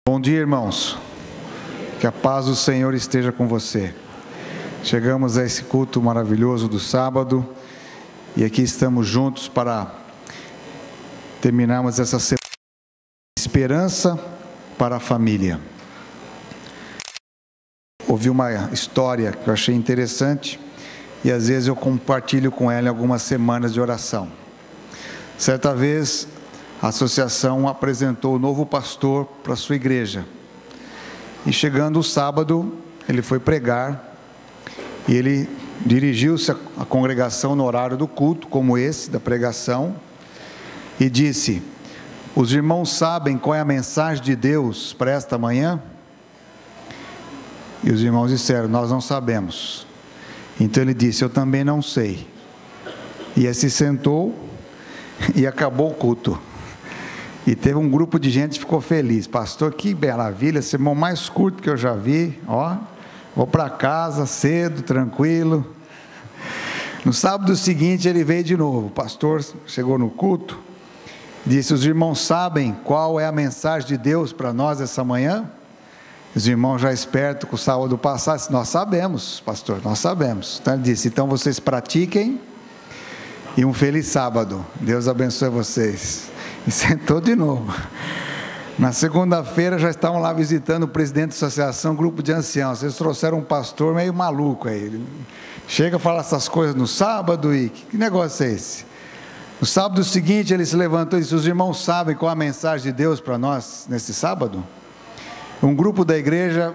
Bom dia, irmãos. Que a paz do Senhor esteja com você. Chegamos a esse culto maravilhoso do sábado e aqui estamos juntos para terminarmos essa semana de esperança para a família. Ouvi uma história que eu achei interessante e às vezes eu compartilho com ela em algumas semanas de oração. Certa vez a associação apresentou o novo pastor para a sua igreja. E chegando o sábado, ele foi pregar e ele dirigiu-se à congregação no horário do culto, como esse, da pregação, e disse: os irmãos sabem qual é a mensagem de Deus para esta manhã? E os irmãos disseram: nós não sabemos. Então ele disse: eu também não sei. E aí se sentou e acabou o culto. E teve um grupo de gente que ficou feliz. Pastor, que maravilha, sermão mais curto que eu já vi. Ó, vou para casa cedo, tranquilo. No sábado seguinte ele veio de novo. O pastor chegou no culto, disse: os irmãos sabem qual é a mensagem de Deus para nós essa manhã? Os irmãos já espertos com o sábado passado disseram: nós sabemos, pastor, nós sabemos. Então ele disse: então vocês pratiquem e um feliz sábado. Deus abençoe vocês. E sentou de novo. Na segunda-feira já estavam lá visitando o presidente da associação, grupo de anciãos. Eles trouxeram um pastor meio maluco aí. Ele chega a falar essas coisas no sábado e que negócio é esse? No sábado seguinte ele se levantou e disse: os irmãos sabem qual a mensagem de Deus para nós nesse sábado? Um grupo da igreja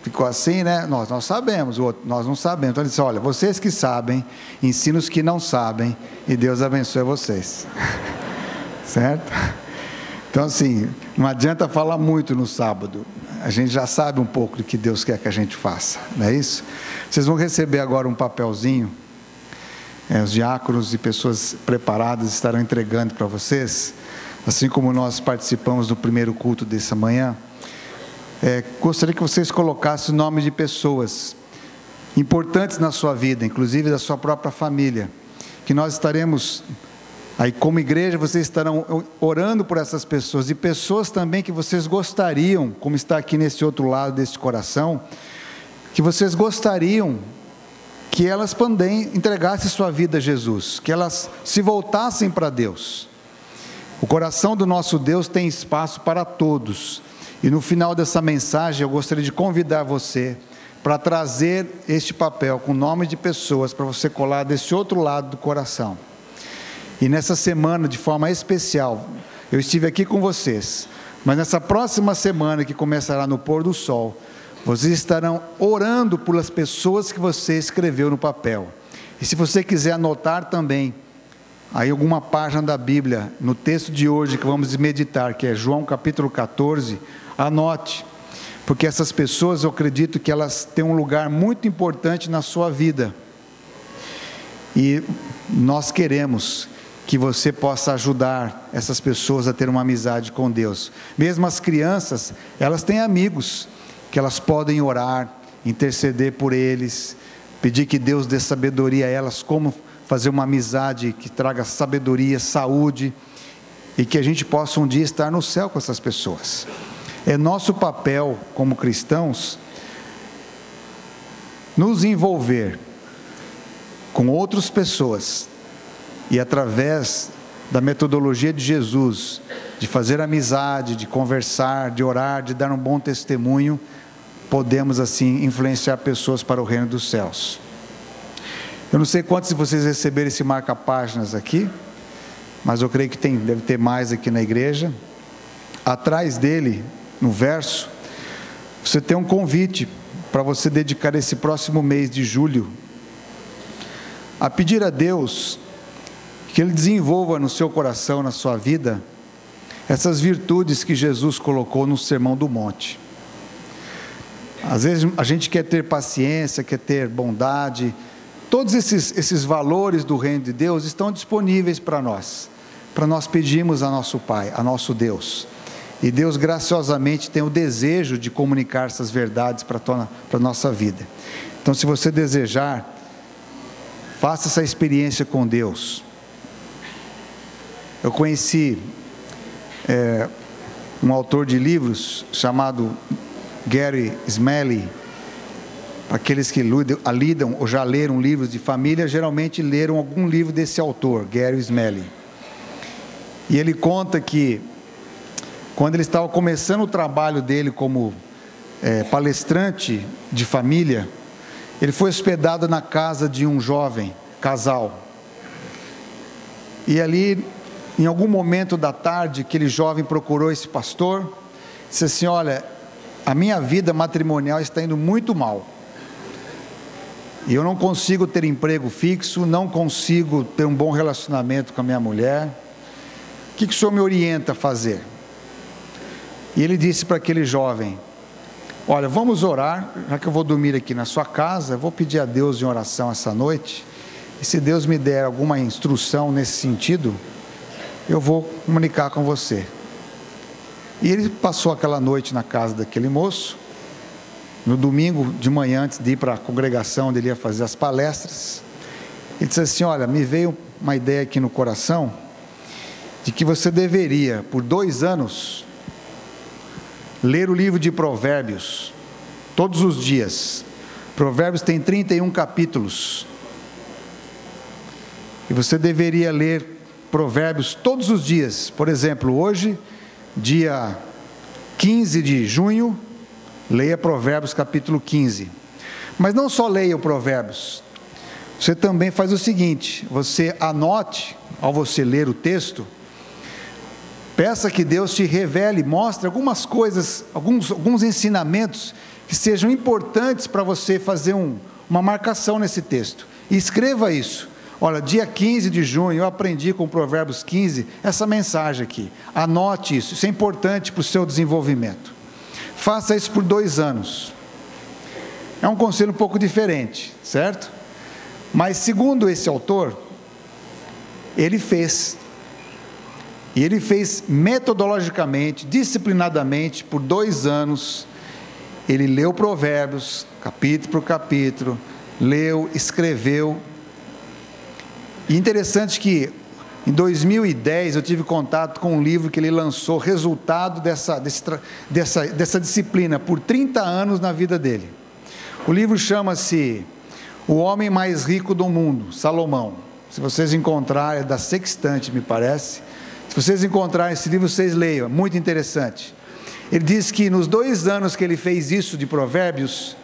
ficou assim, né? Nós sabemos, o outro, nós não sabemos. Então ele disse: olha, vocês que sabem, ensinam os que não sabem e Deus abençoe vocês. Certo? Então assim, não adianta falar muito no sábado, a gente já sabe um pouco do que Deus quer que a gente faça, não é isso? Vocês vão receber agora um papelzinho, os diáconos e pessoas preparadas estarão entregando para vocês, assim como nós participamos do primeiro culto dessa manhã. Gostaria que vocês colocassem o nome de pessoas importantes na sua vida, inclusive da sua própria família, que nós estaremos aí como igreja, vocês estarão orando por essas pessoas, e pessoas também que vocês gostariam, como está aqui nesse outro lado deste coração, que vocês gostariam que elas também entregassem sua vida a Jesus, que elas se voltassem para Deus. O coração do nosso Deus tem espaço para todos, e no final dessa mensagem eu gostaria de convidar você para trazer este papel com nome de pessoas, para você colar desse outro lado do coração. E nessa semana, de forma especial, eu estive aqui com vocês, mas nessa próxima semana, que começará no pôr do sol, vocês estarão orando pelas pessoas que você escreveu no papel. E se você quiser anotar também, aí alguma página da Bíblia, no texto de hoje que vamos meditar, que é João capítulo 14, anote, porque essas pessoas, eu acredito que elas têm um lugar muito importante na sua vida. E nós queremos que você possa ajudar essas pessoas a ter uma amizade com Deus. Mesmo as crianças, elas têm amigos que elas podem orar, interceder por eles, pedir que Deus dê sabedoria a elas, como fazer uma amizade que traga sabedoria, saúde, e que a gente possa um dia estar no céu com essas pessoas. É nosso papel como cristãos nos envolver com outras pessoas, e através da metodologia de Jesus, de fazer amizade, de conversar, de orar, de dar um bom testemunho, podemos assim influenciar pessoas para o reino dos céus. Eu não sei quantos de vocês receberam esse marca-páginas aqui, mas eu creio que deve ter mais aqui na igreja. Atrás dele, no verso, você tem um convite para você dedicar esse próximo mês de julho a pedir a Deus que Ele desenvolva no seu coração, na sua vida, essas virtudes que Jesus colocou no Sermão do Monte. Às vezes a gente quer ter paciência, quer ter bondade, todos esses valores do reino de Deus estão disponíveis para nós pedirmos a nosso Pai, a nosso Deus. E Deus graciosamente tem o desejo de comunicar essas verdades para a nossa vida. Então, se você desejar, faça essa experiência com Deus. Eu conheci um autor de livros chamado Gary Smalley. Aqueles que lidam ou já leram livros de família, geralmente leram algum livro desse autor, Gary Smalley. E ele conta que, quando ele estava começando o trabalho dele como palestrante de família, ele foi hospedado na casa de um jovem casal. E ali, em algum momento da tarde, aquele jovem procurou esse pastor, disse assim: olha, a minha vida matrimonial está indo muito mal. E eu não consigo ter emprego fixo, não consigo ter um bom relacionamento com a minha mulher. O que o senhor me orienta a fazer? E ele disse para aquele jovem: olha, vamos orar, já que eu vou dormir aqui na sua casa, eu vou pedir a Deus em oração essa noite, e se Deus me der alguma instrução nesse sentido, eu vou comunicar com você. E ele passou aquela noite na casa daquele moço. No domingo de manhã, antes de ir para a congregação onde ele ia fazer as palestras, ele disse assim: olha, me veio uma ideia aqui no coração, de que você deveria, por 2 anos, ler o livro de Provérbios, todos os dias. Provérbios tem 31 capítulos, e você deveria ler Provérbios todos os dias. Por exemplo, hoje, dia 15 de junho, leia Provérbios capítulo 15. Mas não só leia o Provérbios, você também faz o seguinte: você anote, ao você ler o texto, peça que Deus te revele, mostre algumas coisas, alguns ensinamentos que sejam importantes para você fazer uma marcação nesse texto, e escreva isso. Olha, dia 15 de junho eu aprendi com Provérbios 15 essa mensagem aqui. Anote isso, isso é importante para o seu desenvolvimento. Faça isso por 2 anos. É um conselho um pouco diferente, certo? Mas segundo esse autor, ele fez. E ele fez metodologicamente, disciplinadamente, por 2 anos. Ele leu Provérbios, capítulo por capítulo, leu, escreveu. E interessante que, em 2010, eu tive contato com um livro que ele lançou, resultado dessa disciplina, por 30 anos na vida dele. O livro chama-se O Homem Mais Rico do Mundo, Salomão. Se vocês encontrarem, é da Sextante, me parece. Se vocês encontrarem esse livro, vocês leiam, é muito interessante. Ele diz que nos 2 anos que ele fez isso de Provérbios,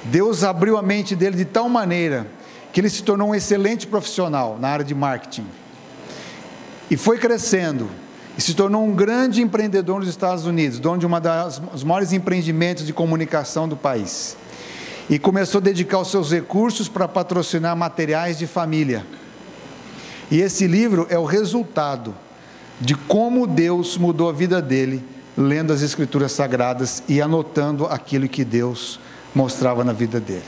Deus abriu a mente dele de tal maneira que ele se tornou um excelente profissional na área de marketing. E foi crescendo, e se tornou um grande empreendedor nos Estados Unidos, dono de um dos maiores empreendimentos de comunicação do país. E começou a dedicar os seus recursos para patrocinar materiais de família. E esse livro é o resultado de como Deus mudou a vida dele, lendo as Escrituras Sagradas e anotando aquilo que Deus mostrava na vida dele.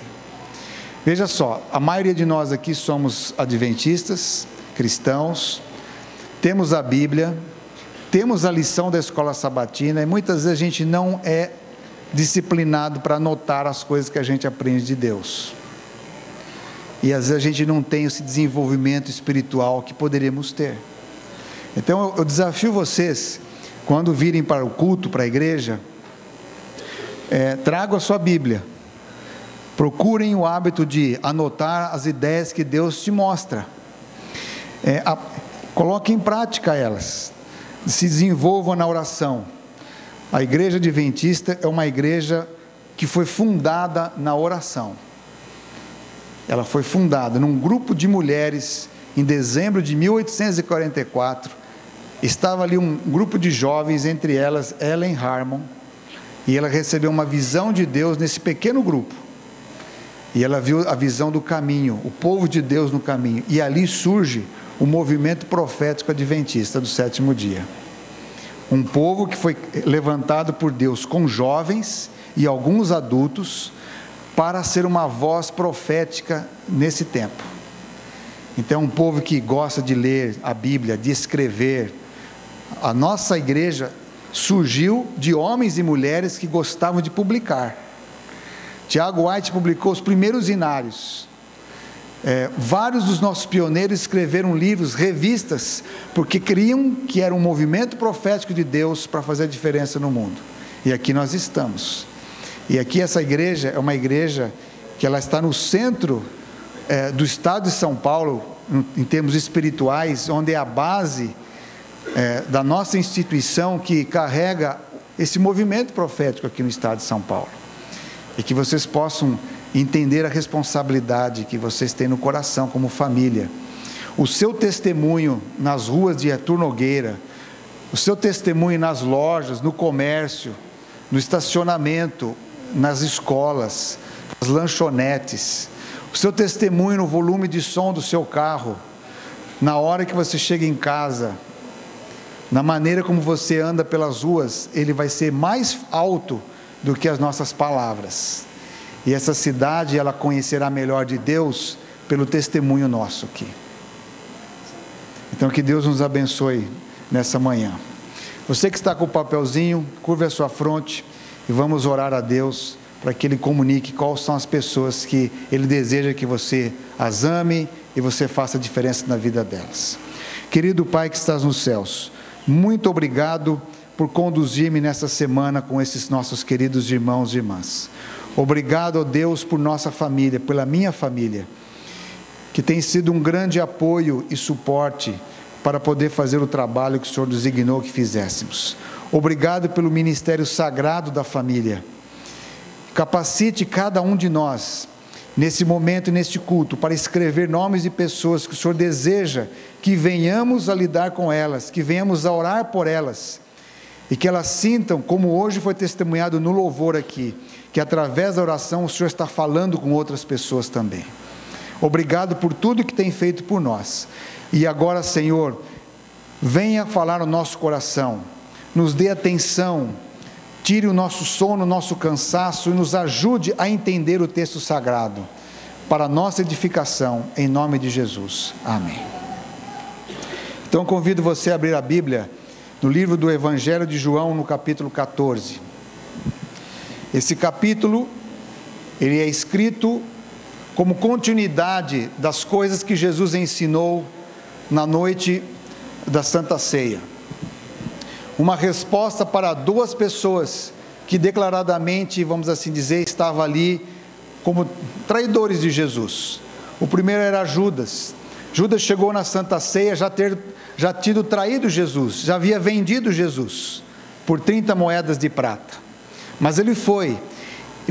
Veja só, a maioria de nós aqui somos adventistas, cristãos, temos a Bíblia, temos a lição da escola sabatina, e muitas vezes a gente não é disciplinado para anotar as coisas que a gente aprende de Deus. E às vezes a gente não tem esse desenvolvimento espiritual que poderíamos ter. Então eu desafio vocês, quando virem para o culto, para a igreja, tragam a sua Bíblia. Procurem o hábito de anotar as ideias que Deus te mostra. Coloquem em prática elas. Se desenvolvam na oração. A igreja adventista é uma igreja que foi fundada na oração. Ela foi fundada num grupo de mulheres em dezembro de 1844. Estava ali um grupo de jovens, entre elas Ellen Harmon, e ela recebeu uma visão de Deus nesse pequeno grupo. E ela viu a visão do caminho, o povo de Deus no caminho, e ali surge o movimento profético adventista do 7º dia. Um povo que foi levantado por Deus com jovens e alguns adultos para ser uma voz profética nesse tempo. Então, um povo que gosta de ler a Bíblia, de escrever. A nossa igreja surgiu de homens e mulheres que gostavam de publicar. Tiago White publicou os primeiros inários. Vários dos nossos pioneiros escreveram livros, revistas, porque criam que era um movimento profético de Deus para fazer a diferença no mundo. E aqui nós estamos. E aqui essa igreja é uma igreja que ela está no centro do estado de São Paulo, em termos espirituais, onde é a base da nossa instituição que carrega esse movimento profético aqui no estado de São Paulo. E que vocês possam entender a responsabilidade que vocês têm no coração como família. O seu testemunho nas ruas de Arthur Nogueira, o seu testemunho nas lojas, no comércio, no estacionamento, nas escolas, nas lanchonetes, o seu testemunho no volume de som do seu carro, na hora que você chega em casa, na maneira como você anda pelas ruas, ele vai ser mais alto do que as nossas palavras. E essa cidade, ela conhecerá melhor de Deus pelo testemunho nosso aqui. Então que Deus nos abençoe nessa manhã. Você que está com o papelzinho, curve a sua fronte e vamos orar a Deus para que Ele comunique quais são as pessoas que Ele deseja que você as ame e você faça a diferença na vida delas. Querido Pai que estás nos céus, muito obrigado por conduzir-me nessa semana com esses nossos queridos irmãos e irmãs. Obrigado, ó Deus, por nossa família, pela minha família, que tem sido um grande apoio e suporte para poder fazer o trabalho que o Senhor designou que fizéssemos. Obrigado pelo ministério sagrado da família. Capacite cada um de nós, nesse momento e neste culto, para escrever nomes de pessoas que o Senhor deseja que venhamos a lidar com elas, que venhamos a orar por elas, e que elas sintam, como hoje foi testemunhado no louvor aqui, que através da oração o Senhor está falando com outras pessoas também. Obrigado por tudo que tem feito por nós. E agora, Senhor, venha falar no nosso coração, nos dê atenção, tire o nosso sono, o nosso cansaço e nos ajude a entender o texto sagrado, para a nossa edificação, em nome de Jesus. Amém. Então convido você a abrir a Bíblia no livro do Evangelho de João, no capítulo 14. Esse capítulo, ele é escrito como continuidade das coisas que Jesus ensinou na noite da Santa Ceia. Uma resposta para duas pessoas que declaradamente, vamos assim dizer, estavam ali como traidores de Jesus. O primeiro era Judas. Judas chegou na Santa Ceia já tido traído Jesus, já havia vendido Jesus por 30 moedas de prata. Mas ele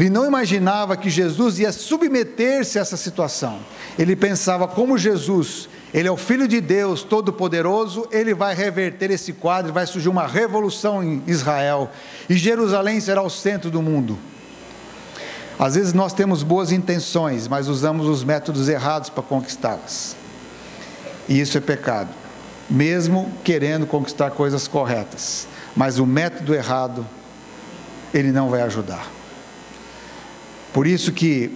não imaginava que Jesus ia submeter-se a essa situação. Ele pensava, como Jesus, ele é o Filho de Deus Todo-Poderoso, ele vai reverter esse quadro, vai surgir uma revolução em Israel, e Jerusalém será o centro do mundo. Às vezes nós temos boas intenções, mas usamos os métodos errados para conquistá-las. E isso é pecado, mesmo querendo conquistar coisas corretas. Mas o método errado, ele não vai ajudar. Por isso que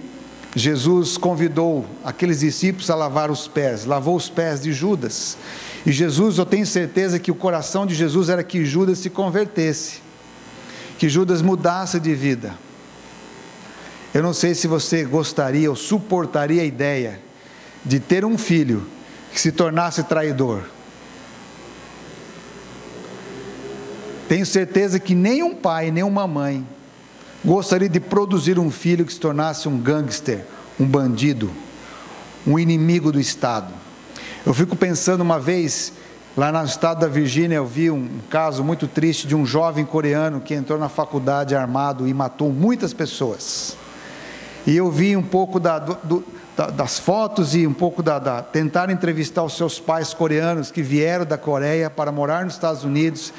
Jesus convidou aqueles discípulos a lavar os pés, lavou os pés de Judas. E Jesus, eu tenho certeza que o coração de Jesus era que Judas se convertesse, que Judas mudasse de vida. Eu não sei se você gostaria ou suportaria a ideia de ter um filho que se tornasse traidor. Tenho certeza que nem um pai, nem uma mãe gostaria de produzir um filho que se tornasse um gangster, um bandido, um inimigo do Estado. Eu fico pensando uma vez, lá no estado da Virgínia, eu vi um caso muito triste de um jovem coreano que entrou na faculdade armado e matou muitas pessoas. E eu vi um pouco das fotos e um pouco tentar entrevistar os seus pais coreanos que vieram da Coreia para morar nos Estados Unidos.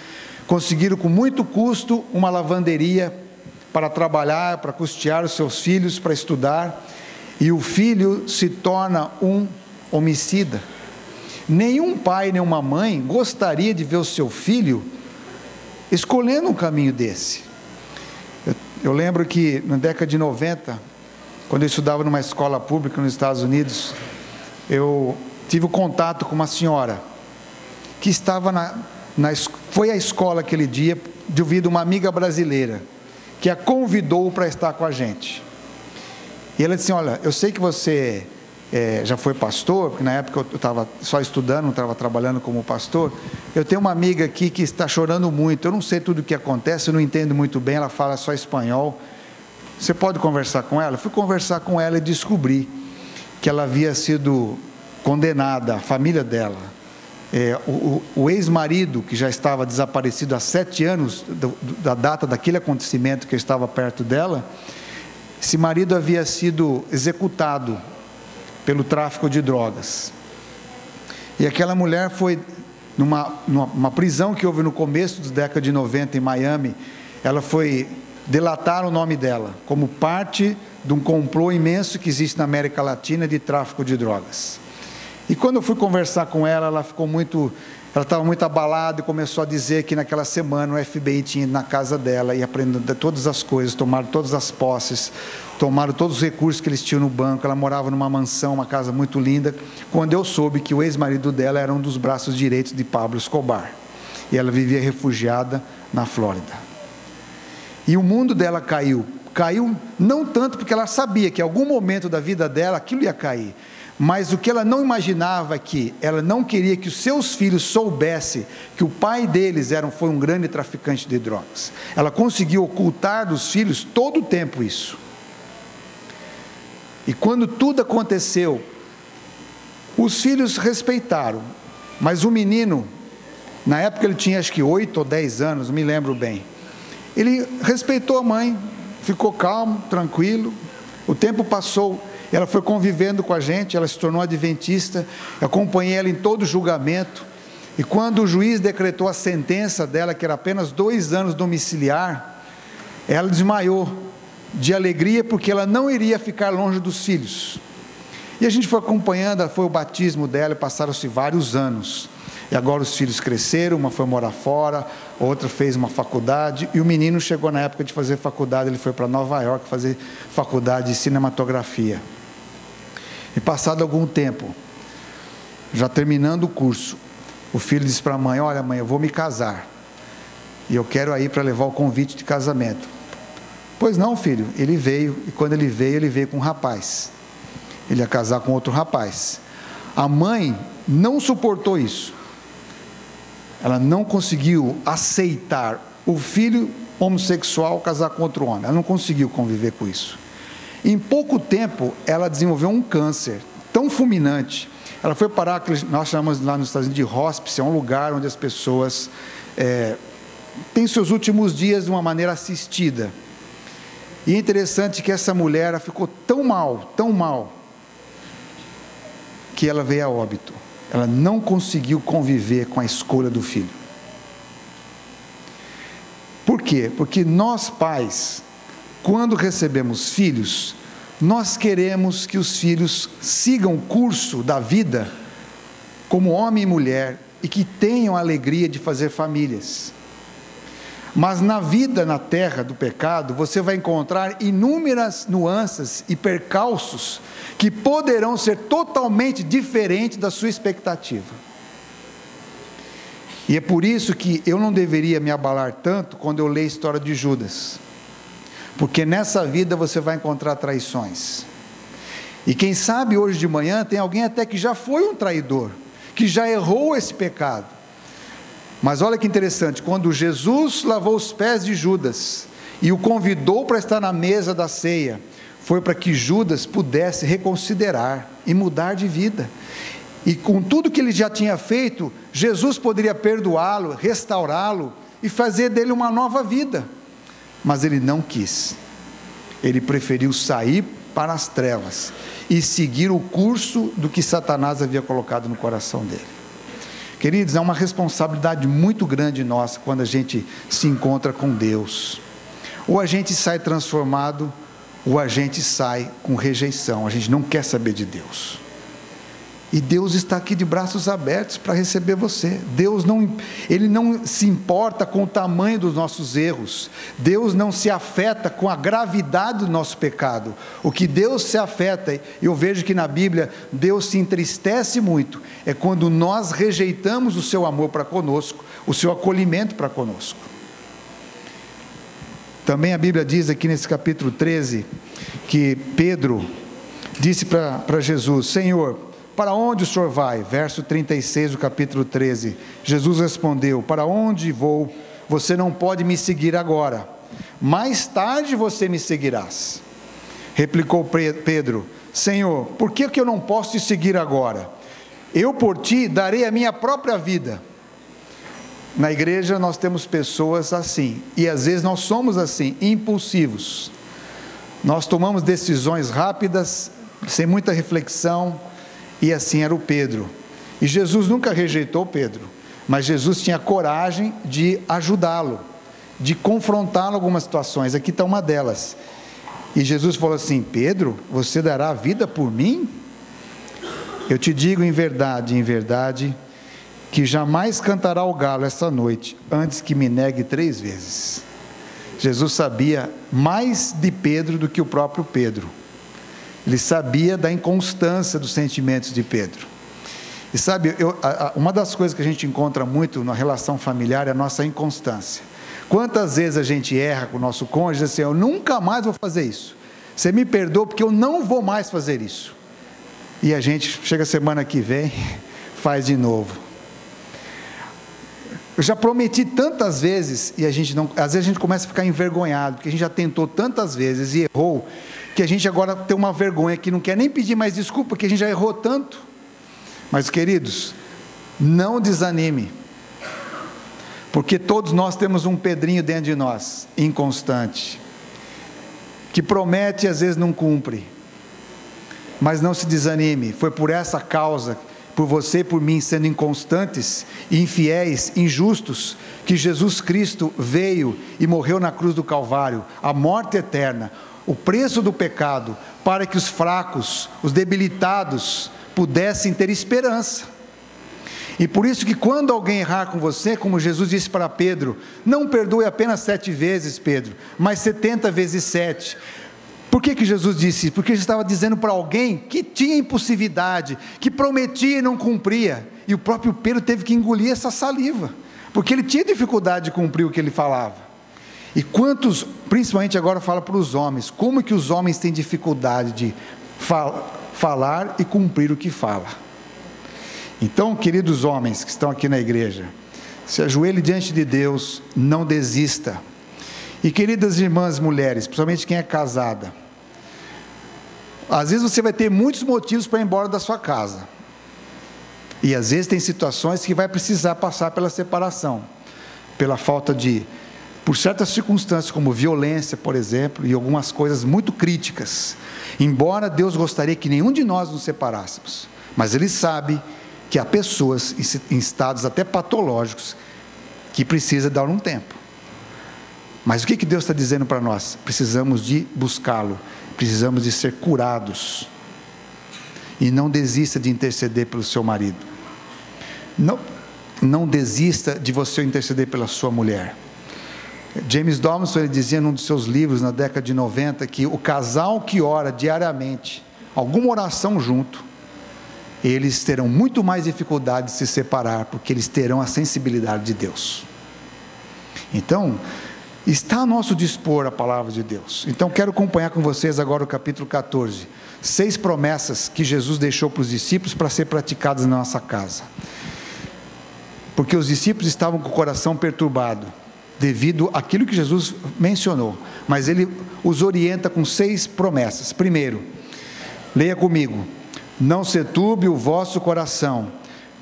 Conseguiram com muito custo uma lavanderia para trabalhar, para custear os seus filhos, para estudar, e o filho se torna um homicida. Nenhum pai, nenhuma mãe gostaria de ver o seu filho escolhendo um caminho desse. Eu lembro que na década de 90, quando eu estudava numa escola pública nos Estados Unidos, eu tive contato com uma senhora que estava foi à escola aquele dia devido a uma amiga brasileira que a convidou para estar com a gente. E ela disse: olha, eu sei que você já foi pastor, porque na época eu estava só estudando, não estava trabalhando como pastor. Eu tenho uma amiga aqui que está chorando muito, eu não sei tudo o que acontece, eu não entendo muito bem, ela fala só espanhol. Você pode conversar com ela? Eu fui conversar com ela e descobri que ela havia sido condenada, a família dela. O ex-marido, que já estava desaparecido há 7 anos da data daquele acontecimento que eu estava perto dela, esse marido havia sido executado pelo tráfico de drogas. E aquela mulher foi numa prisão que houve no começo da década de 90 em Miami. Ela foi delatar o nome dela como parte de um complô imenso que existe na América Latina de tráfico de drogas. E quando eu fui conversar com ela, ela estava muito abalada e começou a dizer que naquela semana o FBI tinha ido na casa dela e aprendendo todas as coisas, tomaram todas as posses, tomaram todos os recursos que eles tinham no banco. Ela morava numa mansão, uma casa muito linda, quando eu soube que o ex-marido dela era um dos braços direitos de Pablo Escobar, e ela vivia refugiada na Flórida. E o mundo dela caiu não tanto porque ela sabia que em algum momento da vida dela aquilo ia cair, mas o que ela não imaginava é que ela não queria que os seus filhos soubessem que o pai deles foi um grande traficante de drogas. Ela conseguiu ocultar dos filhos todo o tempo isso. E quando tudo aconteceu, os filhos respeitaram, mas o menino, na época ele tinha acho que 8 ou 10 anos, não me lembro bem, ele respeitou a mãe, ficou calmo, tranquilo. O tempo passou, ela foi convivendo com a gente, ela se tornou adventista, eu acompanhei ela em todo o julgamento, e quando o juiz decretou a sentença dela, que era apenas 2 anos domiciliar, ela desmaiou de alegria, porque ela não iria ficar longe dos filhos. E a gente foi acompanhando, foi o batismo dela, passaram-se vários anos, e agora os filhos cresceram, uma foi morar fora, outra fez uma faculdade, e o menino chegou na época de fazer faculdade, ele foi para Nova York fazer faculdade de cinematografia. E passado algum tempo, já terminando o curso, o filho disse para a mãe: olha mãe, eu vou me casar, e eu quero ir para levar o convite de casamento. Pois não, filho. Ele veio, e quando ele veio com um rapaz, ele ia casar com outro rapaz. A mãe não suportou isso, ela não conseguiu aceitar o filho homossexual casar com outro homem, ela não conseguiu conviver com isso. Em pouco tempo, ela desenvolveu um câncer tão fulminante, ela foi parar, nós chamamos lá nos Estados Unidos de hospice, é um lugar onde as pessoas têm seus últimos dias de uma maneira assistida. E é interessante que essa mulher, ela ficou tão mal, que ela veio a óbito. Ela não conseguiu conviver com a escolha do filho. Por quê? Porque nós pais, quando recebemos filhos, nós queremos que os filhos sigam o curso da vida como homem e mulher e que tenham a alegria de fazer famílias. Mas na vida na terra do pecado, você vai encontrar inúmeras nuances e percalços que poderão ser totalmente diferentes da sua expectativa. E é por isso que eu não deveria me abalar tanto quando eu leio a história de Judas, porque nessa vida você vai encontrar traições, e quem sabe hoje de manhã tem alguém até que já foi um traidor, que já errou esse pecado. Mas olha que interessante, quando Jesus lavou os pés de Judas e o convidou para estar na mesa da ceia, foi para que Judas pudesse reconsiderar e mudar de vida. E com tudo que ele já tinha feito, Jesus poderia perdoá-lo, restaurá-lo e fazer dele uma nova vida. Mas ele não quis. Ele preferiu sair para as trevas e seguir o curso do que Satanás havia colocado no coração dele. Queridos, é uma responsabilidade muito grande nossa quando a gente se encontra com Deus. Ou a gente sai transformado, ou a gente sai com rejeição. A gente não quer saber de Deus. E Deus está aqui de braços abertos para receber você. Ele não se importa com o tamanho dos nossos erros. Deus não se afeta com a gravidade do nosso pecado. O que Deus se afeta, e eu vejo que na Bíblia Deus se entristece muito, é quando nós rejeitamos o seu amor para conosco, o seu acolhimento para conosco. Também a Bíblia diz aqui nesse capítulo 13, que Pedro disse para Jesus: Senhor, para onde o Senhor vai? Verso 36 do capítulo 13. Jesus respondeu: para onde vou? Você não pode me seguir agora. Mais tarde você me seguirás. Replicou Pedro: Senhor, por que eu não posso te seguir agora? Eu por ti darei a minha própria vida. Na igreja nós temos pessoas assim, e às vezes nós somos assim, impulsivos. Nós tomamos decisões rápidas, sem muita reflexão, e assim era o Pedro. E Jesus nunca rejeitou Pedro, mas Jesus tinha coragem de ajudá-lo, de confrontá-lo em algumas situações. Aqui está uma delas. E Jesus falou assim: Pedro, você dará a vida por mim? Eu te digo em verdade, que jamais cantará o galo essa noite, antes que me negue 3 vezes. Jesus sabia mais de Pedro do que o próprio Pedro. Ele sabia da inconstância dos sentimentos de Pedro. E sabe, uma das coisas que a gente encontra muito na relação familiar é a nossa inconstância. Quantas vezes a gente erra com o nosso cônjuge, assim: eu nunca mais vou fazer isso, você me perdoa porque eu não vou mais fazer isso. E a gente chega semana que vem, faz de novo. Eu já prometi tantas vezes, e às vezes a gente começa a ficar envergonhado, porque a gente já tentou tantas vezes e errou, que a gente agora tem uma vergonha que não quer nem pedir mais desculpa, porque a gente já errou tanto. Mas, queridos, não desanime, porque todos nós temos um Pedrinho dentro de nós, inconstante, que promete e às vezes não cumpre. Mas não se desanime, foi por essa causa, por você e por mim sendo inconstantes, infiéis, injustos, que Jesus Cristo veio e morreu na cruz do Calvário, a morte eterna, o preço do pecado, para que os fracos, os debilitados, pudessem ter esperança. E por isso que quando alguém errar com você, como Jesus disse para Pedro, não perdoe apenas 7 vezes, Pedro, mas 70 vezes 7. Por que Jesus disse isso? Porque ele estava dizendo para alguém que tinha impulsividade, que prometia e não cumpria, e o próprio Pedro teve que engolir essa saliva, porque ele tinha dificuldade de cumprir o que ele falava. E quantos, principalmente agora fala para os homens, como que os homens têm dificuldade de falar e cumprir o que fala? Então, queridos homens que estão aqui na igreja, se ajoelhe diante de Deus, não desista. E queridas irmãs mulheres, principalmente quem é casada, às vezes você vai ter muitos motivos para ir embora da sua casa, e às vezes tem situações que vai precisar passar pela separação, pela falta por certas circunstâncias, como violência, por exemplo, e algumas coisas muito críticas. Embora Deus gostaria que nenhum de nós nos separássemos, mas Ele sabe que há pessoas em estados até patológicos, que precisa dar um tempo. Mas o que Deus está dizendo para nós? Precisamos de buscá-lo, precisamos de ser curados, e não desista de interceder pelo seu marido, não desista de você interceder pela sua mulher. James Dobson, ele dizia num dos seus livros, na década de 90, que o casal que ora diariamente, alguma oração junto, eles terão muito mais dificuldade de se separar, porque eles terão a sensibilidade de Deus. Então, está a nosso dispor a palavra de Deus. Então quero acompanhar com vocês agora o capítulo 14, 6 promessas que Jesus deixou para os discípulos para ser praticadas na nossa casa, porque os discípulos estavam com o coração perturbado, devido àquilo que Jesus mencionou, mas Ele os orienta com 6 promessas. Primeiro, leia comigo: não se turbe o vosso coração,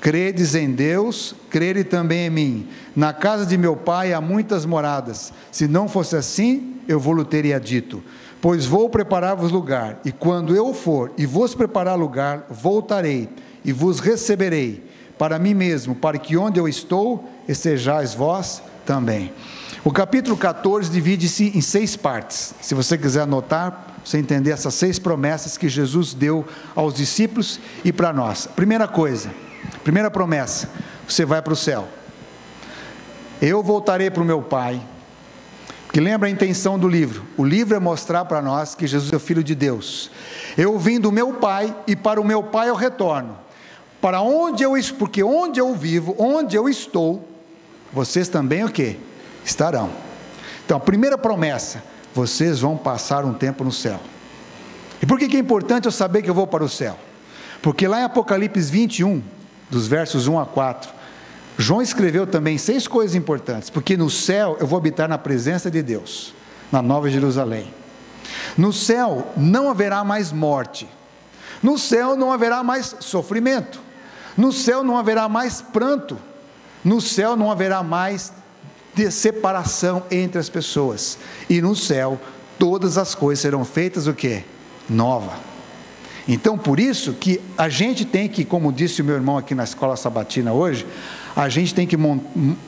credes em Deus, crede também em mim. Na casa de meu pai há muitas moradas, se não fosse assim, eu vou-lhe teria dito, pois vou preparar-vos lugar, e quando eu for e vos preparar lugar, voltarei e vos receberei para mim mesmo, para que onde eu estou, estejais vós também. O capítulo 14 divide-se em 6 partes, se você quiser anotar, você entender essas 6 promessas que Jesus deu aos discípulos e para nós. Primeira promessa: você vai para o céu. Eu voltarei para o meu Pai, porque lembra a intenção do livro? O livro é mostrar para nós que Jesus é o Filho de Deus. Eu vim do meu Pai e para o meu Pai eu retorno, porque onde eu vivo, onde eu estou, vocês também o quê? Estarão. Então a primeira promessa: vocês vão passar um tempo no céu. E por que é importante eu saber que eu vou para o céu? Porque lá em Apocalipse 21, dos versos 1 a 4, João escreveu também 6 coisas importantes, porque no céu eu vou habitar na presença de Deus, na Nova Jerusalém. No céu não haverá mais morte, no céu não haverá mais sofrimento, no céu não haverá mais pranto, no céu não haverá mais separação entre as pessoas, e no céu todas as coisas serão feitas o quê? Nova. Então por isso que a gente tem que, como disse o meu irmão aqui na escola sabatina hoje, a gente tem que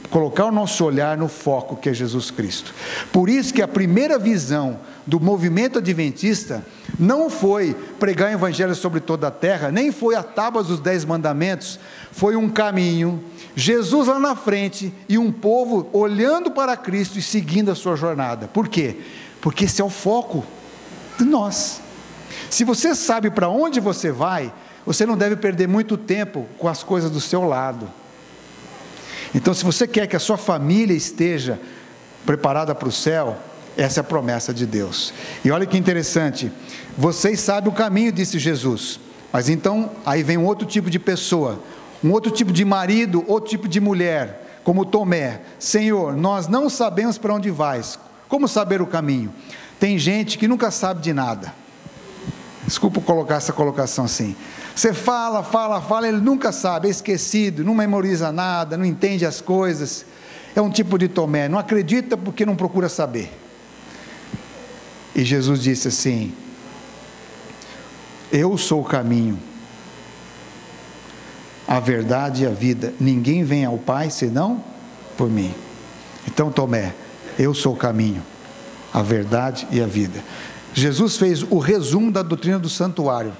colocar o nosso olhar no foco que é Jesus Cristo. Por isso que a primeira visão do movimento adventista não foi pregar o evangelho sobre toda a terra, nem foi a tábua dos 10 mandamentos, foi um caminho, Jesus lá na frente e um povo olhando para Cristo e seguindo a sua jornada. Por quê? Porque esse é o foco de nós. Se você sabe para onde você vai, você não deve perder muito tempo com as coisas do seu lado. Então, se você quer que a sua família esteja preparada para o céu, essa é a promessa de Deus. E olha que interessante, vocês sabem o caminho, disse Jesus, mas então, aí vem um outro tipo de pessoa, um outro tipo de marido, outro tipo de mulher, como Tomé: Senhor, nós não sabemos para onde vais, como saber o caminho? Tem gente que nunca sabe de nada. Desculpa colocar essa colocação assim. Você fala, ele nunca sabe, é esquecido, não memoriza nada, não entende as coisas. É um tipo de Tomé, não acredita porque não procura saber. E Jesus disse assim: eu sou o caminho, a verdade e a vida. Ninguém vem ao Pai senão por mim. Então, Tomé, eu sou o caminho, a verdade e a vida. Jesus fez o resumo da doutrina do santuário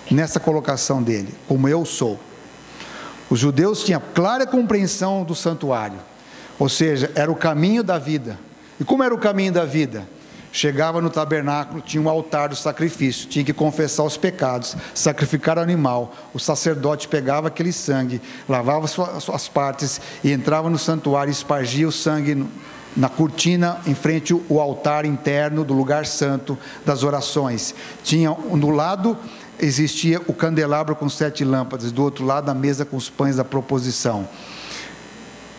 nessa colocação dele, como eu sou. Os judeus tinham clara compreensão do santuário, ou seja, era o caminho da vida. E como era o caminho da vida? Chegava no tabernáculo, tinha um altar do sacrifício, tinha que confessar os pecados, sacrificar o animal, o sacerdote pegava aquele sangue, lavava suas partes e entrava no santuário e espargia o sangue na cortina em frente ao altar interno do lugar santo das orações. Tinha no lado, existia o candelabro com 7 lâmpadas, do outro lado a mesa com os pães da proposição.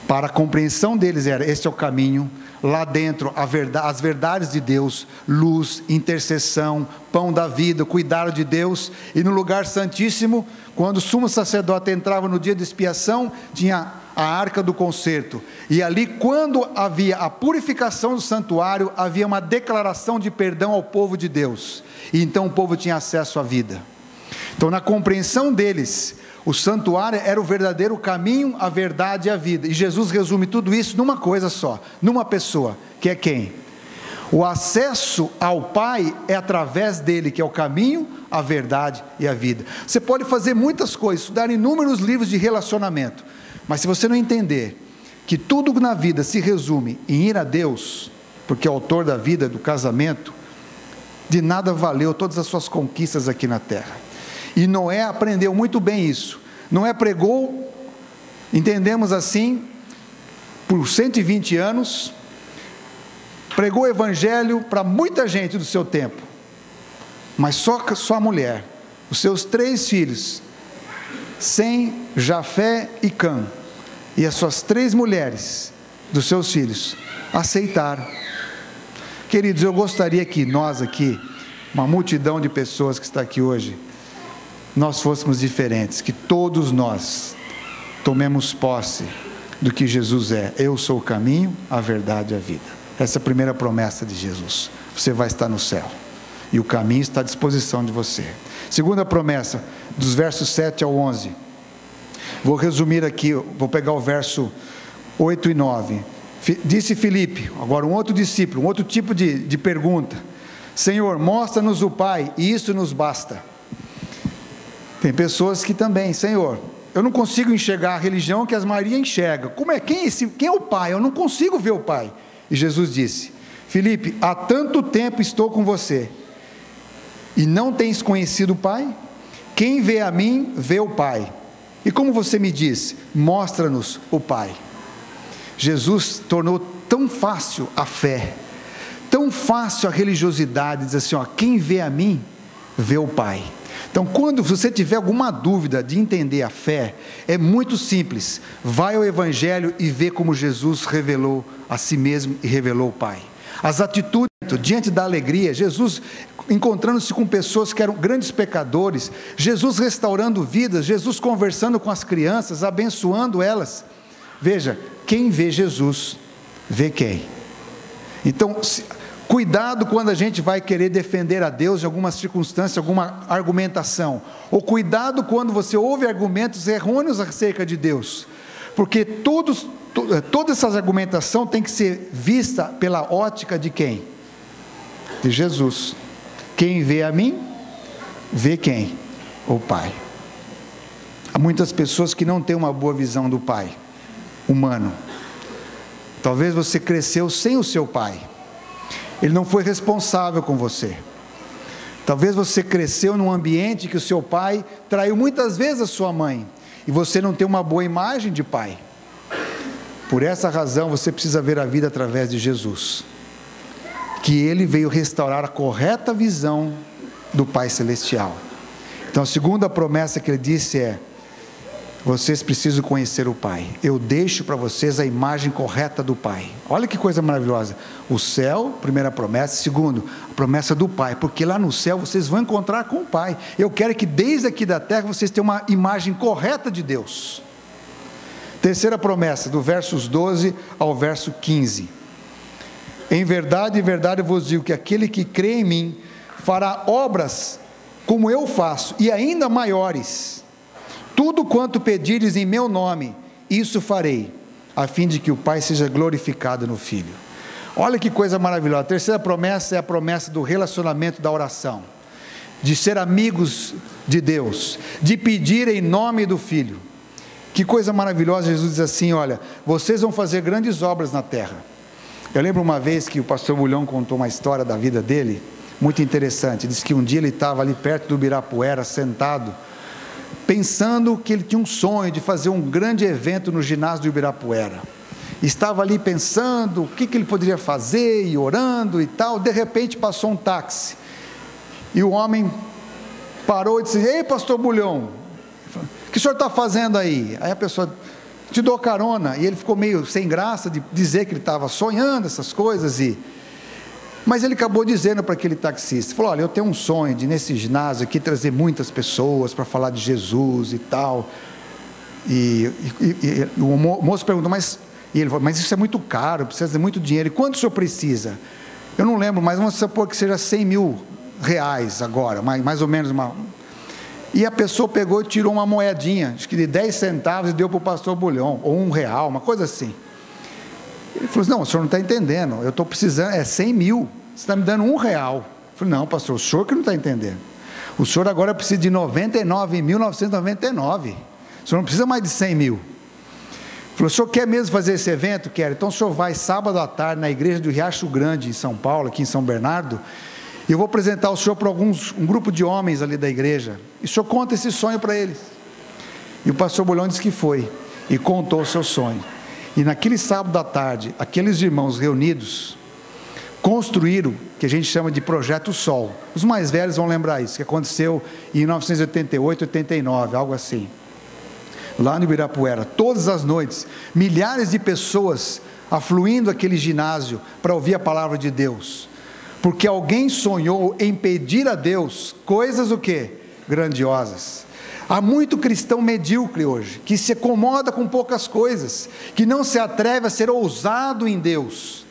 Para a compreensão deles era: este é o caminho. Lá dentro as verdades de Deus, luz, intercessão, pão da vida, cuidado de Deus. E no lugar santíssimo, quando o sumo sacerdote entrava no dia de expiação, tinha a arca do concerto, e ali, quando havia a purificação do santuário, havia uma declaração de perdão ao povo de Deus, e então o povo tinha acesso à vida. Então, na compreensão deles, o santuário era o verdadeiro caminho, a verdade e a vida, e Jesus resume tudo isso numa coisa só, numa pessoa, que é quem? O acesso ao Pai é através dele, que é o caminho, a verdade e a vida. Você pode fazer muitas coisas, estudar inúmeros livros de relacionamento, mas se você não entender que tudo na vida se resume em ir a Deus, porque é o autor da vida, do casamento, de nada valeu todas as suas conquistas aqui na terra. E Noé aprendeu muito bem isso. Noé pregou, entendemos assim, por 120 anos, pregou o evangelho para muita gente do seu tempo, mas só a mulher, os seus 3 filhos, Sem, Jafé e Cã, e as suas 3 mulheres dos seus filhos aceitaram. Queridos, eu gostaria que nós aqui, uma multidão de pessoas que está aqui hoje, nós fôssemos diferentes, que todos nós tomemos posse do que Jesus é. Eu sou o caminho, a verdade e a vida. Essa é a primeira promessa de Jesus. Você vai estar no céu, e o caminho está à disposição de você. Segunda promessa, dos versos 7 ao 11, vou resumir aqui, vou pegar o verso 8 e 9, disse Filipe, agora um outro discípulo, um outro tipo de pergunta: Senhor, mostra-nos o Pai, e isso nos basta. Tem pessoas que também: Senhor, eu não consigo enxergar a religião que as Maria enxerga, quem é o Pai? Eu não consigo ver o Pai. E Jesus disse: Filipe, há tanto tempo estou com você, e não tens conhecido o Pai? Quem vê a mim, vê o Pai. E como você me diz, mostra-nos o Pai. Jesus tornou tão fácil a fé, tão fácil a religiosidade, diz assim: ó, quem vê a mim, ver o Pai. Então, quando você tiver alguma dúvida de entender a fé, é muito simples. Vai ao Evangelho e vê como Jesus revelou a si mesmo e revelou o Pai. As atitudes diante da alegria, Jesus encontrando-se com pessoas que eram grandes pecadores, Jesus restaurando vidas, Jesus conversando com as crianças, abençoando elas. Veja, quem vê Jesus, vê quem? Então, cuidado quando a gente vai querer defender a Deus em alguma circunstância, alguma argumentação, ou cuidado quando você ouve argumentos errôneos acerca de Deus, porque toda essa argumentação tem que ser vista pela ótica de quem? De Jesus. Quem vê a mim, vê quem? O Pai. Há muitas pessoas que não têm uma boa visão do Pai humano. Talvez você cresceu sem o seu pai, ele não foi responsável com você. Talvez você cresceu num ambiente que o seu pai traiu muitas vezes a sua mãe, e você não tem uma boa imagem de pai. Por essa razão você precisa ver a vida através de Jesus, que ele veio restaurar a correta visão do Pai Celestial. Então a segunda promessa que ele disse é: vocês precisam conhecer o Pai. Eu deixo para vocês a imagem correta do Pai. Olha que coisa maravilhosa. O céu, primeira promessa. Segundo, a promessa do Pai, porque lá no céu vocês vão encontrar com o Pai. Eu quero que desde aqui da terra vocês tenham uma imagem correta de Deus. Terceira promessa, do versos 12 ao verso 15. Em verdade eu vos digo que aquele que crê em mim fará obras como eu faço, e ainda maiores. Tudo quanto pedires em meu nome, isso farei, a fim de que o Pai seja glorificado no Filho. Olha que coisa maravilhosa. A terceira promessa é a promessa do relacionamento da oração, de ser amigos de Deus, de pedir em nome do Filho. Que coisa maravilhosa. Jesus diz assim: olha, vocês vão fazer grandes obras na terra. Eu lembro uma vez que o pastor Bulhão contou uma história da vida dele, muito interessante. Diz que um dia ele estava ali perto do Ibirapuera, sentado, pensando que ele tinha um sonho de fazer um grande evento no ginásio do Ibirapuera. Estava ali pensando o que ele poderia fazer, e orando e tal. De repente passou um táxi, e o homem parou e disse: ei, pastor Bulhão, o que o senhor está fazendo aí? Aí a pessoa: te dou carona. E ele ficou meio sem graça de dizer que ele estava sonhando essas coisas, mas ele acabou dizendo para aquele taxista, falou: olha, eu tenho um sonho de nesse ginásio aqui trazer muitas pessoas para falar de Jesus e tal. E o moço perguntou: mas ele falou: mas isso é muito caro, precisa de muito dinheiro. E quanto o senhor precisa? Eu não lembro, mas vamos supor que seja 100 mil reais agora, mais ou menos uma. E a pessoa pegou e tirou uma moedinha, acho que de 10 centavos, e deu para o pastor Bulhão, ou R$1, uma coisa assim. Ele falou assim: não, o senhor não está entendendo, eu estou precisando, é 100 mil, você está me dando R$1. Eu falei: não, pastor, o senhor que não está entendendo, o senhor agora precisa de 99.999, o senhor não precisa mais de 100 mil. Ele falou: o senhor quer mesmo fazer esse evento? Quero. Então o senhor vai sábado à tarde na igreja do Riacho Grande, em São Paulo, aqui em São Bernardo, e eu vou apresentar o senhor para um grupo de homens ali da igreja, e o senhor conta esse sonho para eles. E o pastor Bulhão disse que foi, e contou o seu sonho. E naquele sábado à tarde, aqueles irmãos reunidos construíram o que a gente chama de Projeto Sol. Os mais velhos vão lembrar isso, que aconteceu em 1988, 89, algo assim, lá no Ibirapuera. Todas as noites, milhares de pessoas afluindo aquele ginásio para ouvir a palavra de Deus, porque alguém sonhou em pedir a Deus coisas o quê? Grandiosas. Há muito cristão medíocre hoje, que se acomoda com poucas coisas, que não se atreve a ser ousado em Deus.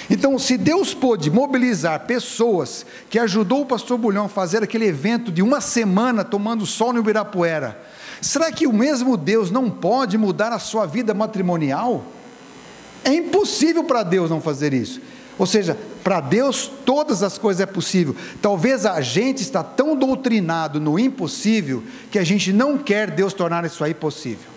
Então, se Deus pôde mobilizar pessoas, que ajudou o pastor Bulhão a fazer aquele evento de uma semana, tomando sol no Ibirapuera, será que o mesmo Deus não pode mudar a sua vida matrimonial? É impossível para Deus não fazer isso. Ou seja, para Deus todas as coisas é possível. Talvez a gente está tão doutrinado no impossível, que a gente não quer Deus tornar isso aí possível.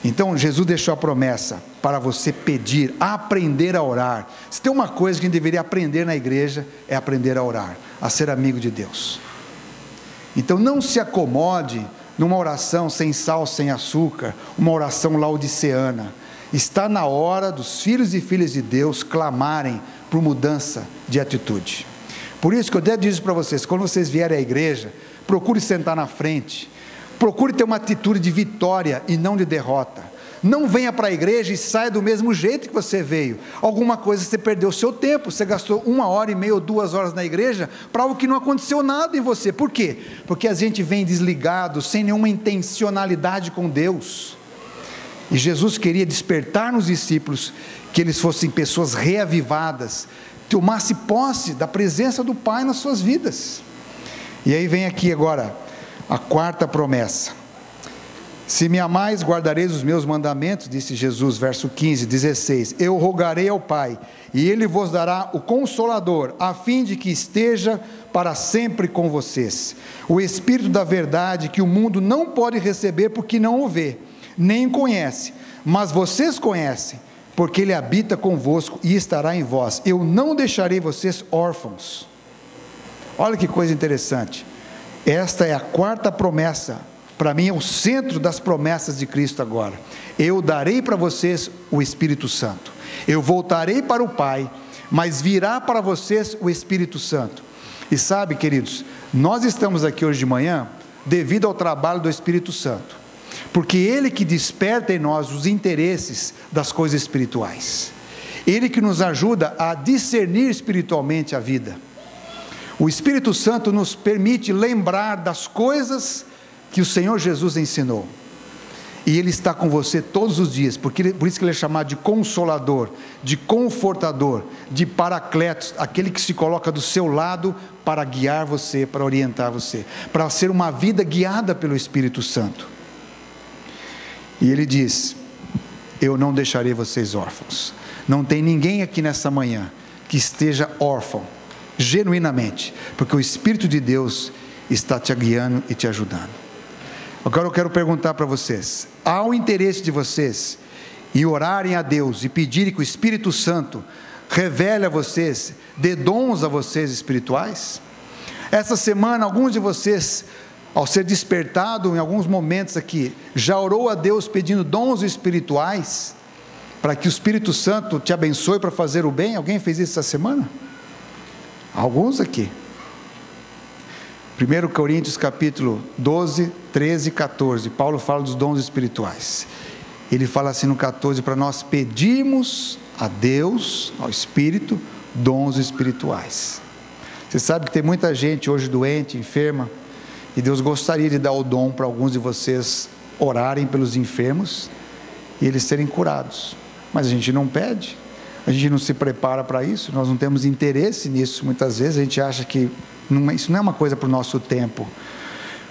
Então Jesus deixou a promessa para você pedir, aprender a orar. Se tem uma coisa que a gente deveria aprender na igreja, é aprender a orar, a ser amigo de Deus. Então não se acomode numa oração sem sal, sem açúcar, uma oração laodiceana. Está na hora dos filhos e filhas de Deus clamarem por mudança de atitude. Por isso que eu até disse para vocês, quando vocês vierem à igreja, procure sentar na frente, procure ter uma atitude de vitória e não de derrota. Não venha para a igreja e saia do mesmo jeito que você veio. Alguma coisa você perdeu o seu tempo, você gastou 1h30 ou 2 horas na igreja, para algo que não aconteceu nada em você. Por quê? Porque a gente vem desligado, sem nenhuma intencionalidade com Deus. E Jesus queria despertar nos discípulos, que eles fossem pessoas reavivadas, tomasse posse da presença do Pai nas suas vidas. E aí vem aqui agora a quarta promessa: se me amais, guardareis os meus mandamentos, disse Jesus, verso 15, 16, eu rogarei ao Pai, e Ele vos dará o Consolador, a fim de que esteja para sempre com vocês, o Espírito da verdade, que o mundo não pode receber, porque não o vê, nem conhece, mas vocês conhecem, porque Ele habita convosco e estará em vós. Eu não deixarei vocês órfãos. Olha que coisa interessante, esta é a quarta promessa. Para mim é o centro das promessas de Cristo agora. Eu darei para vocês o Espírito Santo, eu voltarei para o Pai, mas virá para vocês o Espírito Santo. E sabe, queridos, nós estamos aqui hoje de manhã devido ao trabalho do Espírito Santo, porque Ele que desperta em nós os interesses das coisas espirituais, Ele que nos ajuda a discernir espiritualmente a vida. O Espírito Santo nos permite lembrar das coisas que o Senhor Jesus ensinou, e Ele está com você todos os dias, por isso que Ele é chamado de Consolador, de Confortador, de Paracletos, aquele que se coloca do seu lado para guiar você, para orientar você, para ser uma vida guiada pelo Espírito Santo. E Ele diz: eu não deixarei vocês órfãos. Não tem ninguém aqui nessa manhã que esteja órfão, genuinamente, porque o Espírito de Deus está te guiando e te ajudando. Agora eu quero perguntar para vocês: há o interesse de vocês em orarem a Deus e pedirem que o Espírito Santo revele a vocês, dê dons a vocês espirituais? Essa semana alguns de vocês, ao ser despertado em alguns momentos aqui, já orou a Deus pedindo dons espirituais, para que o Espírito Santo te abençoe para fazer o bem? Alguém fez isso essa semana? Alguns aqui. 1 Coríntios capítulo 12, 13 e 14, Paulo fala dos dons espirituais. Ele fala assim no 14, para nós pedirmos a Deus, ao Espírito, dons espirituais. Você sabe que tem muita gente hoje doente, enferma, e Deus gostaria de dar o dom para alguns de vocês orarem pelos enfermos, e eles serem curados, mas a gente não pede, a gente não se prepara para isso, nós não temos interesse nisso. Muitas vezes a gente acha que isso não é uma coisa para o nosso tempo.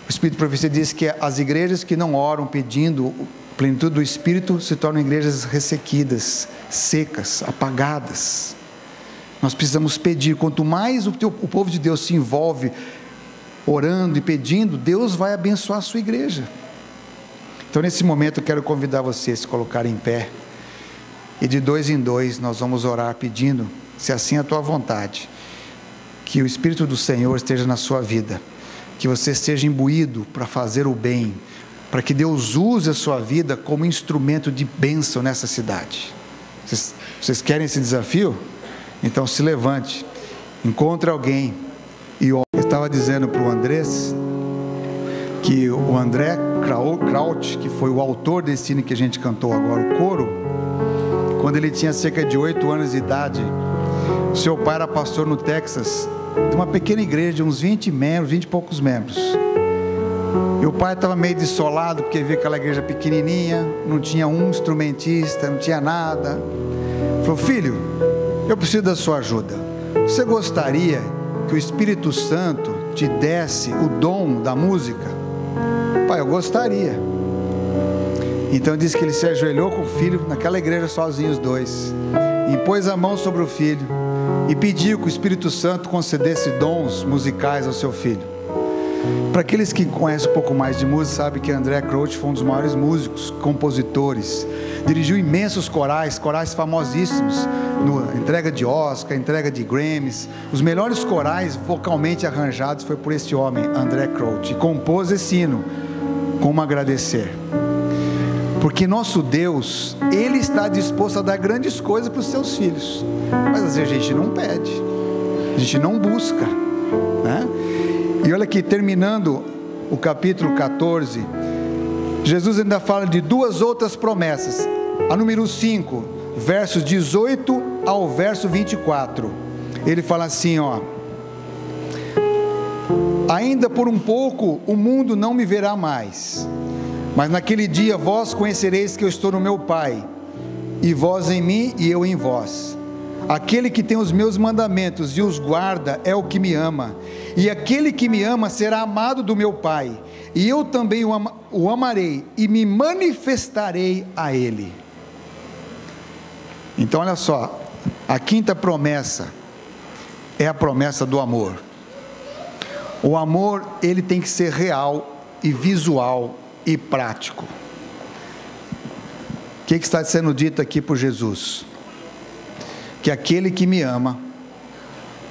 O Espírito de Profecia diz que as igrejas que não oram pedindo plenitude do Espírito se tornam igrejas ressequidas, secas, apagadas. Nós precisamos pedir. Quanto mais o povo de Deus se envolve orando e pedindo, Deus vai abençoar a sua igreja. Então nesse momento eu quero convidar vocês a se colocarem em pé, e de 2 em 2 nós vamos orar pedindo, se assim é a tua vontade, que o Espírito do Senhor esteja na sua vida, que você esteja imbuído para fazer o bem, para que Deus use a sua vida como instrumento de bênção nessa cidade. Vocês querem esse desafio? Então se levante, encontre alguém e ore. Eu estava dizendo para o Andrés, que o André Kraut, que foi o autor desse hino que a gente cantou agora, o coro, quando ele tinha cerca de 8 anos de idade, o seu pai era pastor no Texas, de uma pequena igreja de uns 20 membros, 20 e poucos membros, e o pai estava meio desolado, porque via aquela igreja pequenininha, não tinha um instrumentista, não tinha nada. Falou: filho, eu preciso da sua ajuda, você gostaria que o Espírito Santo te desse o dom da música? Pai, eu gostaria. Então diz que ele se ajoelhou com o filho naquela igreja sozinho, os dois, e pôs a mão sobre o filho e pediu que o Espírito Santo concedesse dons musicais ao seu filho. Para aqueles que conhecem um pouco mais de música, sabe que André Crouch foi um dos maiores músicos, compositores, dirigiu imensos corais famosíssimos, entrega de Oscar, entrega de Grammys. Os melhores corais vocalmente arranjados foi por esse homem, André Crouch, e compôs esse hino, Como Agradecer. Porque nosso Deus, Ele está disposto a dar grandes coisas para os seus filhos, mas às vezes a gente não pede. a gente não busca, né? E olha aqui, terminando o capítulo 14, Jesus ainda fala de duas outras promessas. A número 5, versos 18 ao verso 24, ele fala assim, ó: ainda por um pouco o mundo não me verá mais, mas naquele dia vós conhecereis que eu estou no meu Pai, e vós em mim e eu em vós. Aquele que tem os meus mandamentos e os guarda é o que me ama, e aquele que me ama será amado do meu Pai, e eu também o amarei e me manifestarei a ele. Então olha só, a quinta promessa é a promessa do amor. O amor, ele tem que ser real e visual e prático. O que está sendo dito aqui por Jesus? Que aquele que me ama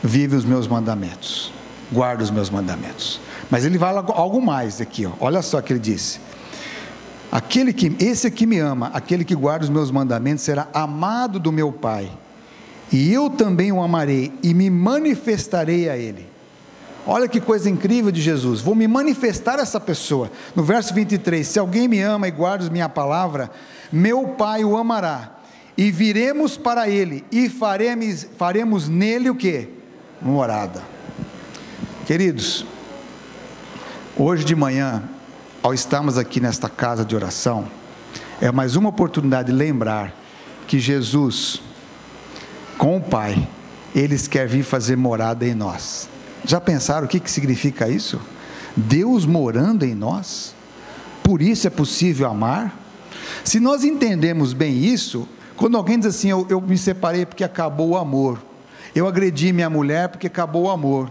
vive os meus mandamentos, guarda os meus mandamentos. Mas ele vai algo mais aqui, ó. Olha só o que ele disse: esse que me ama, aquele que guarda os meus mandamentos será amado do meu Pai, e eu também o amarei e me manifestarei a ele. Olha que coisa incrível de Jesus: vou me manifestar a essa pessoa. No verso 23, se alguém me ama e guarda minha palavra, meu Pai o amará, e viremos para ele, e faremos nele o quê? Morada. Queridos, hoje de manhã, ao estarmos aqui nesta casa de oração, é mais uma oportunidade de lembrar que Jesus, com o Pai, eles querem vir fazer morada em nós. Já pensaram o que significa isso? Deus morando em nós? Por isso é possível amar? Se nós entendemos bem isso, quando alguém diz assim, eu me separei porque acabou o amor, eu agredi minha mulher porque acabou o amor,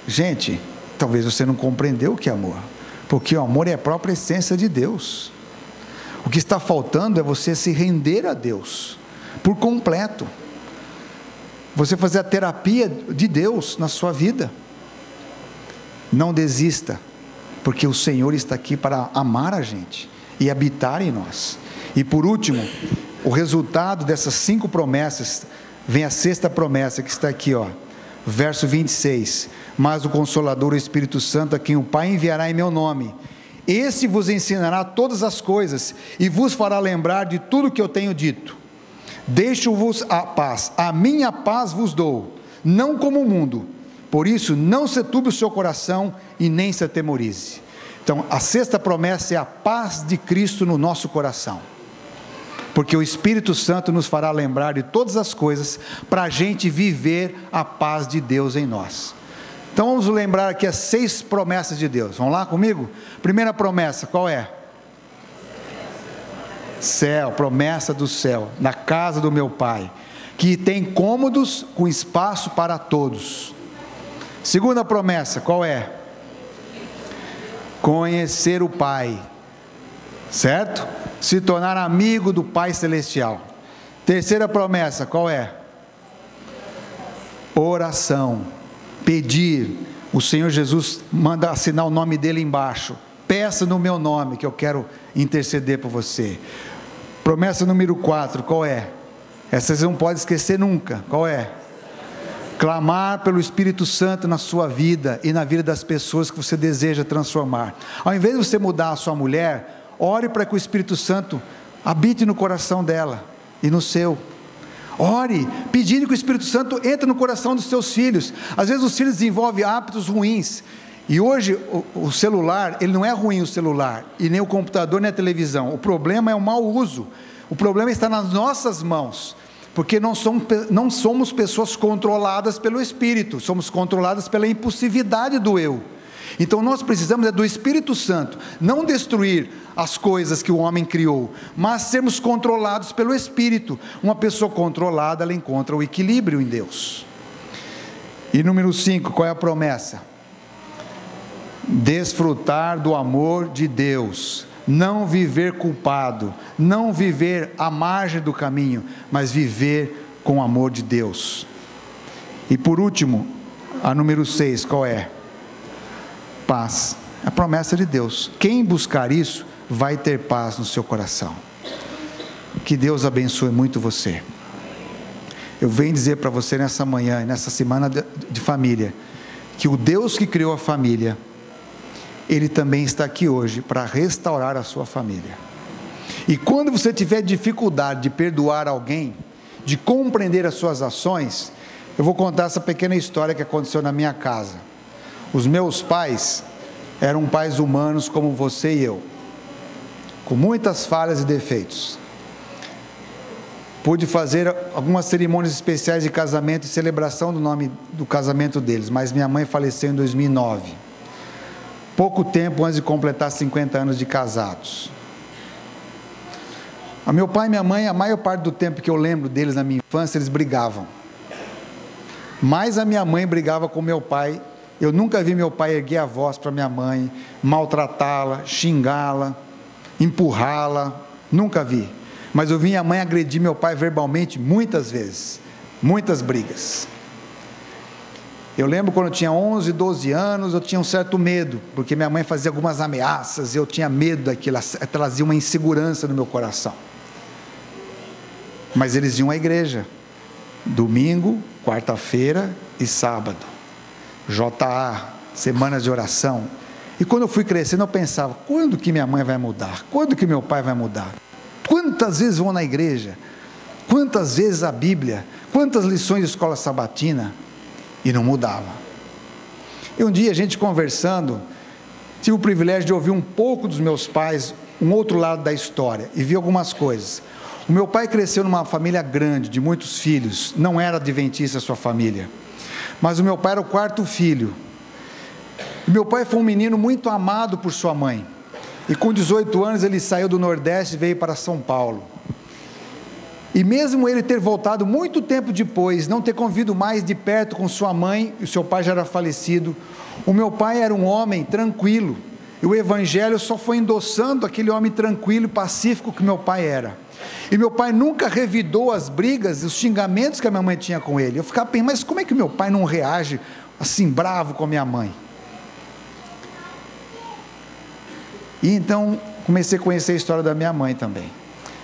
gente, talvez você não compreendeu o que é amor, porque o amor é a própria essência de Deus. O que está faltando é você se render a Deus por completo, você fazer a terapia de Deus na sua vida. Não desista, porque o Senhor está aqui para amar a gente e habitar em nós. E por último, o resultado dessas 5 promessas, vem a 6ª promessa que está aqui, ó, verso 26, mas o Consolador, o Espírito Santo, a quem o Pai enviará em meu nome, esse vos ensinará todas as coisas, e vos fará lembrar de tudo que eu tenho dito. Deixo-vos a paz, a minha paz vos dou, não como o mundo, por isso não se turbe o seu coração, e nem se atemorize. Então a 6ª promessa é a paz de Cristo no nosso coração, porque o Espírito Santo nos fará lembrar de todas as coisas, para a gente viver a paz de Deus em nós. Então vamos lembrar aqui as 6 promessas de Deus, vamos lá comigo? Primeira promessa, qual é? Céu, promessa do céu, na casa do meu Pai, que tem cômodos com espaço para todos. Segunda promessa, qual é? Conhecer o Pai, certo? Se tornar amigo do Pai Celestial. Terceira promessa, qual é? Oração, pedir. O Senhor Jesus manda assinar o nome dele embaixo. Peça no meu nome, que eu quero interceder por você. Promessa número 4, qual é? Essa você não pode esquecer nunca, qual é? Clamar pelo Espírito Santo na sua vida e na vida das pessoas que você deseja transformar. Ao invés de você mudar a sua mulher, ore para que o Espírito Santo habite no coração dela e no seu. Ore, pedindo que o Espírito Santo entre no coração dos seus filhos. Às vezes os filhos desenvolvem hábitos ruins, e hoje o celular, ele não é ruim, o celular, e nem o computador, nem a televisão. O problema é o mau uso. O problema está nas nossas mãos, porque não somos pessoas controladas pelo Espírito, somos controladas pela impulsividade do eu. Então nós precisamos do Espírito Santo, não destruir as coisas que o homem criou, mas sermos controlados pelo Espírito. Uma pessoa controlada, ela encontra o equilíbrio em Deus. E número 5, qual é a promessa? Desfrutar do amor de Deus, não viver culpado, não viver à margem do caminho, mas viver com o amor de Deus. E por último, a número 6, qual é? Paz, a promessa de Deus. Quem buscar isso, vai ter paz no seu coração. Que Deus abençoe muito você. Eu venho dizer para você nessa manhã, nessa semana de família, que o Deus que criou a família, Ele também está aqui hoje para restaurar a sua família. E quando você tiver dificuldade de perdoar alguém, de compreender as suas ações, eu vou contar essa pequena história que aconteceu na minha casa. Os meus pais eram pais humanos como você e eu, com muitas falhas e defeitos. Pude fazer algumas cerimônias especiais de casamento e celebração do nome do casamento deles, mas minha mãe faleceu em 2009, pouco tempo antes de completar 50 anos de casados. A meu pai e minha mãe, a maior parte do tempo que eu lembro deles na minha infância, eles brigavam. Mais a minha mãe brigava com meu pai. Eu nunca vi meu pai erguer a voz para minha mãe, maltratá-la, xingá-la, empurrá-la, nunca vi. Mas eu vi minha mãe agredir meu pai verbalmente muitas vezes, muitas brigas. Eu lembro quando eu tinha 11, 12 anos, eu tinha um certo medo, porque minha mãe fazia algumas ameaças, eu tinha medo daquilo, ela trazia uma insegurança no meu coração. Mas eles iam à igreja, domingo, quarta-feira e sábado, JA, semanas de oração. E quando eu fui crescendo, eu pensava, quando que minha mãe vai mudar? Quando que meu pai vai mudar? Quantas vezes vão na igreja? Quantas vezes a Bíblia? Quantas lições de escola sabatina? E não mudava. E um dia a gente conversando, tive o privilégio de ouvir um pouco dos meus pais, um outro lado da história, e vi algumas coisas. O meu pai cresceu numa família grande, de muitos filhos, não era adventista a sua família, mas o meu pai era o quarto filho. Meu pai foi um menino muito amado por sua mãe, e com 18 anos ele saiu do Nordeste e veio para São Paulo. E mesmo ele ter voltado muito tempo depois, não ter convivido mais de perto com sua mãe, e o seu pai já era falecido, o meu pai era um homem tranquilo, e o Evangelho só foi endossando aquele homem tranquilo e pacífico que meu pai era. E meu pai nunca revidou as brigas, os xingamentos que a minha mãe tinha com ele. Eu ficava pensando, mas como é que meu pai não reage assim bravo com a minha mãe? E então comecei a conhecer a história da minha mãe também.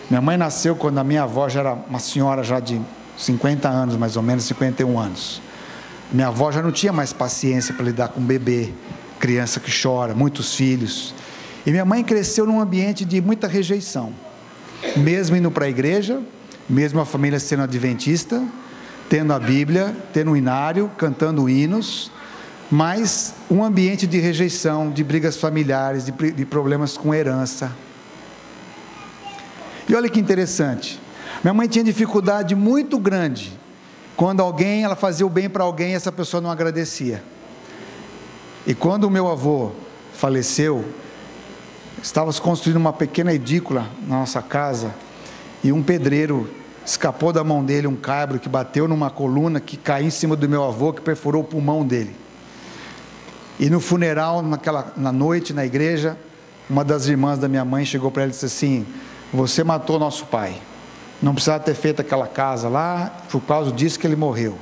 Minha mãe nasceu quando a minha avó já era uma senhora já de 50 anos, mais ou menos 51 anos. Minha avó já não tinha mais paciência para lidar com um bebê, criança que chora, muitos filhos. E minha mãe cresceu num ambiente de muita rejeição. Mesmo indo para a igreja, mesmo a família sendo adventista, tendo a Bíblia, tendo o inário, cantando hinos, mas um ambiente de rejeição, de brigas familiares, de problemas com herança. E olha que interessante, minha mãe tinha dificuldade muito grande, quando ela fazia o bem para alguém, essa pessoa não agradecia. E quando o meu avô faleceu, estávamos construindo uma pequena edícula na nossa casa, e um pedreiro escapou da mão dele um caibro que bateu numa coluna, que caiu em cima do meu avô, que perfurou o pulmão dele. E no funeral, na noite, na igreja, uma das irmãs da minha mãe chegou para ela e disse assim, você matou nosso pai, não precisava ter feito aquela casa lá, por causa disso que ele morreu.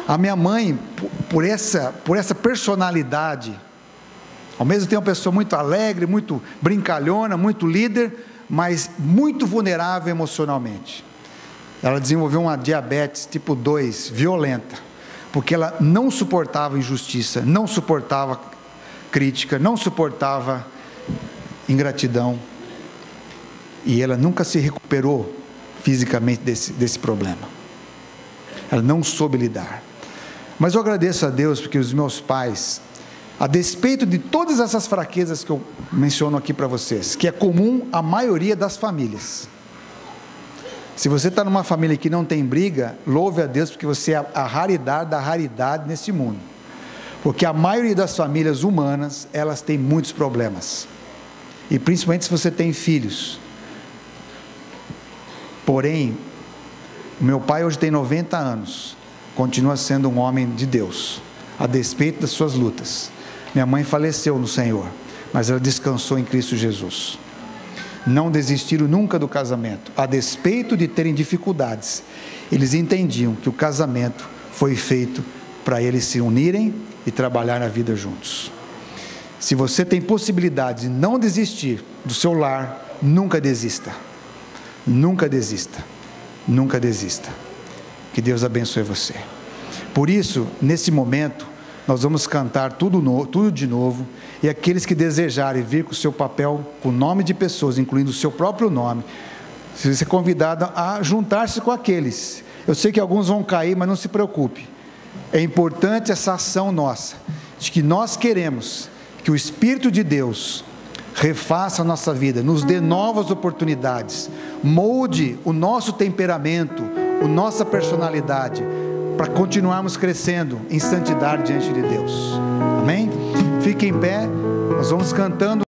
A minha mãe, por essa personalidade, ao mesmo tempo uma pessoa muito alegre, muito brincalhona, muito líder, mas muito vulnerável emocionalmente. Ela desenvolveu uma diabetes tipo 2, violenta, porque ela não suportava injustiça, não suportava crítica, não suportava ingratidão, e ela nunca se recuperou fisicamente desse problema. Ela não soube lidar. Mas eu agradeço a Deus, porque os meus pais, a despeito de todas essas fraquezas que eu menciono aqui para vocês, que é comum à maioria das famílias. Se você está numa família que não tem briga, louve a Deus, porque você é a raridade da raridade nesse mundo. Porque a maioria das famílias humanas, elas têm muitos problemas. E principalmente se você tem filhos. Porém, meu pai hoje tem 90 anos, continua sendo um homem de Deus, a despeito das suas lutas. Minha mãe faleceu no Senhor, mas ela descansou em Cristo Jesus. Não desistiram nunca do casamento, a despeito de terem dificuldades. Eles entendiam que o casamento foi feito para eles se unirem e trabalhar na vida juntos. Se você tem possibilidade de não desistir do seu lar, nunca desista. Nunca desista. Nunca desista. Que Deus abençoe você. Por isso, nesse momento, nós vamos cantar tudo de novo, e aqueles que desejarem vir com o seu papel, com o nome de pessoas, incluindo o seu próprio nome, você vai ser convidado a juntar-se com aqueles. Eu sei que alguns vão cair, mas não se preocupe. É importante essa ação nossa, de que nós queremos que o Espírito de Deus refaça a nossa vida, nos dê novas oportunidades, molde o nosso temperamento, a nossa personalidade, para continuarmos crescendo em santidade diante de Deus. Amém? Fique em pé, nós vamos cantando.